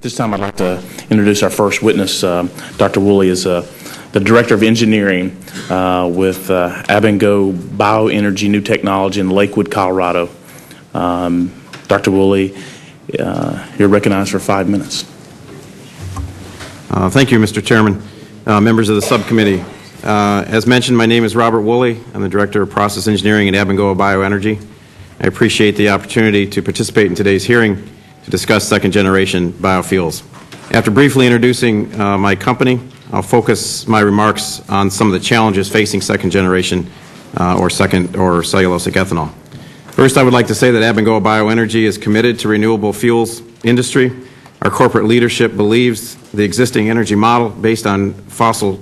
This time I'd like to introduce our first witness. Dr. Wooley is the Director of Engineering with Abengoa Bioenergy New Technology in Lakewood, Colorado. Dr. Wooley, you're recognized for 5 minutes. Thank you, Mr. Chairman. Members of the subcommittee. As mentioned, my name is Robert Wooley. I'm the Director of Process Engineering at Abengoa Bioenergy. I appreciate the opportunity to participate in today's hearing to discuss second-generation biofuels. After briefly introducing my company, I'll focus my remarks on some of the challenges facing second-generation or cellulosic ethanol. First, I would like to say that Abengoa Bioenergy is committed to renewable fuels industry. Our corporate leadership believes the existing energy model based on fossil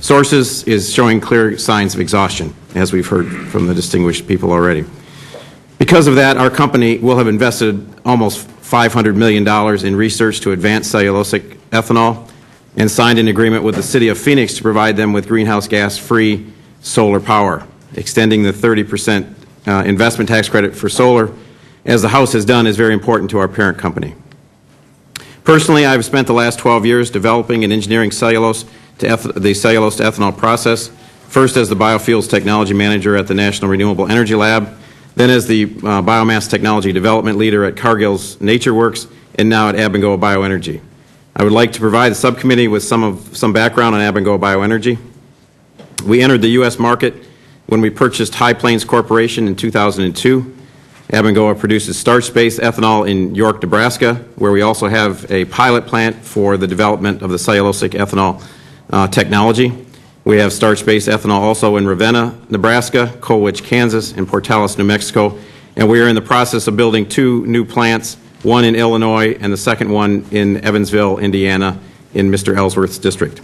sources is showing clear signs of exhaustion, as we've heard from the distinguished people already. Because of that, our company will have invested almost $500 million in research to advance cellulosic ethanol and signed an agreement with the City of Phoenix to provide them with greenhouse gas-free solar power, extending the 30% investment tax credit for solar, as the House has done, is very important to our parent company. Personally, I've spent the last 12 years developing and engineering cellulose to the cellulose to ethanol process, first as the Biofuels Technology Manager at the National Renewable Energy Lab, then as the Biomass Technology Development Leader at Cargill's NatureWorks, and now at Abengoa Bioenergy. I would like to provide the subcommittee with some background on Abengoa Bioenergy. We entered the U.S. market when we purchased High Plains Corporation in 2002. Abengoa produces starch-based ethanol in York, Nebraska, where we also have a pilot plant for the development of the cellulosic ethanol technology. We have starch-based ethanol also in Ravenna, Nebraska, Colwich, Kansas, and Portales, New Mexico, and we are in the process of building 2 new plants, one in Illinois and the second one in Evansville, Indiana, in Mr. Ellsworth's district.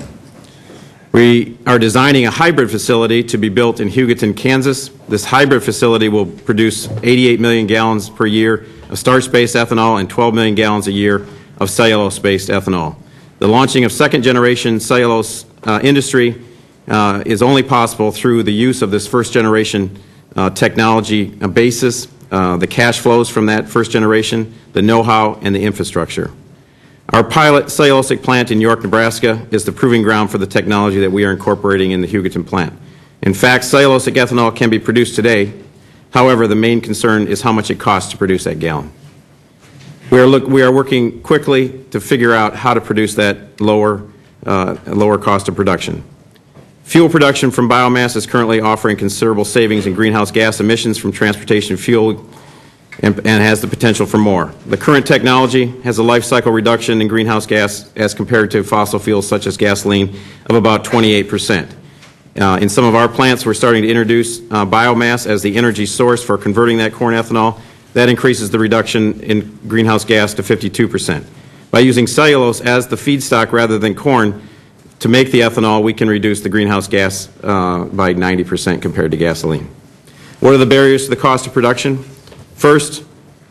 We are designing a hybrid facility to be built in Hugoton, Kansas. This hybrid facility will produce 88 million gallons per year of starch-based ethanol and 12 million gallons a year of cellulose-based ethanol. The launching of second-generation cellulose industry is only possible through the use of this first-generation technology basis, the cash flows from that first generation, the know-how, and the infrastructure. Our pilot cellulosic plant in York, Nebraska is the proving ground for the technology that we are incorporating in the Hugoton plant. In fact, cellulosic ethanol can be produced today. However, the main concern is how much it costs to produce that gallon. We are working quickly to figure out how to produce that lower cost of production. Fuel production from biomass is currently offering considerable savings in greenhouse gas emissions from transportation fuel and has the potential for more. The current technology has a life cycle reduction in greenhouse gas as compared to fossil fuels such as gasoline of about 28%. In some of our plants, we're starting to introduce biomass as the energy source for converting that corn ethanol. That increases the reduction in greenhouse gas to 52%. By using cellulose as the feedstock rather than corn to make the ethanol, we can reduce the greenhouse gas by 90% compared to gasoline. What are the barriers to the cost of production? First,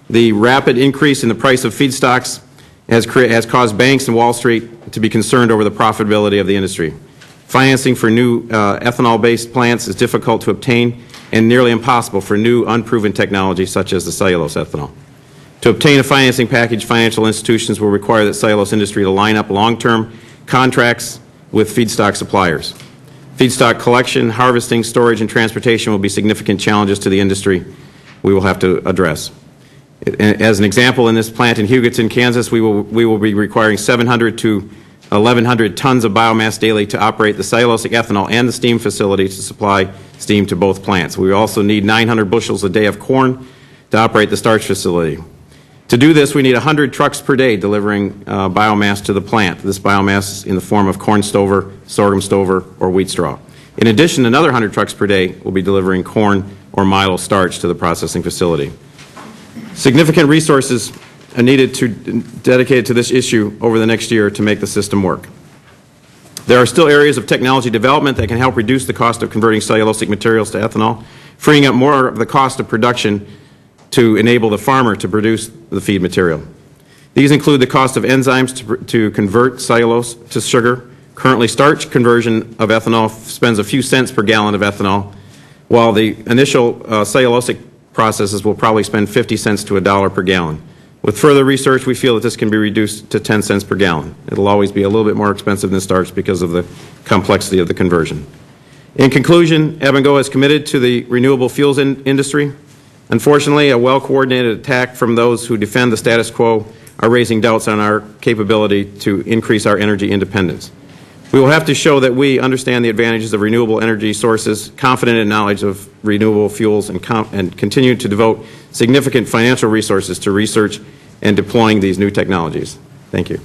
the rapid increase in the price of feedstocks has caused banks and Wall Street to be concerned over the profitability of the industry. Financing for new ethanol-based plants is difficult to obtain and nearly impossible for new unproven technology such as the cellulose ethanol. To obtain a financing package, financial institutions will require the cellulose industry to line up long-term contracts with feedstock suppliers. Feedstock collection, harvesting, storage, and transportation will be significant challenges to the industry we will have to address. As an example, in this plant in Hugoton, Kansas, we will be requiring 700 to 1,100 tons of biomass daily to operate the cellulosic ethanol and the steam facility to supply steam to both plants. We also need 900 bushels a day of corn to operate the starch facility. To do this, we need 100 trucks per day delivering biomass to the plant. This biomass in the form of corn stover, sorghum stover, or wheat straw. In addition, another 100 trucks per day will be delivering corn or milo starch to the processing facility. Significant resources are needed dedicated to this issue over the next year to make the system work. There are still areas of technology development that can help reduce the cost of converting cellulosic materials to ethanol, freeing up more of the cost of production to enable the farmer to produce the feed material. These include the cost of enzymes to convert cellulose to sugar. Currently, starch conversion of ethanol spends a few cents per gallon of ethanol, while the initial cellulosic processes will probably spend 50 cents to $1 per gallon. With further research, we feel that this can be reduced to 10 cents per gallon. It will always be a little bit more expensive than starch because of the complexity of the conversion. In conclusion, Abengoa is committed to the renewable fuels industry. Unfortunately, a well-coordinated attack from those who defend the status quo are raising doubts on our capability to increase our energy independence. We will have to show that we understand the advantages of renewable energy sources, confident in knowledge of renewable fuels, and continue to devote significant financial resources to research and deploying these new technologies. Thank you.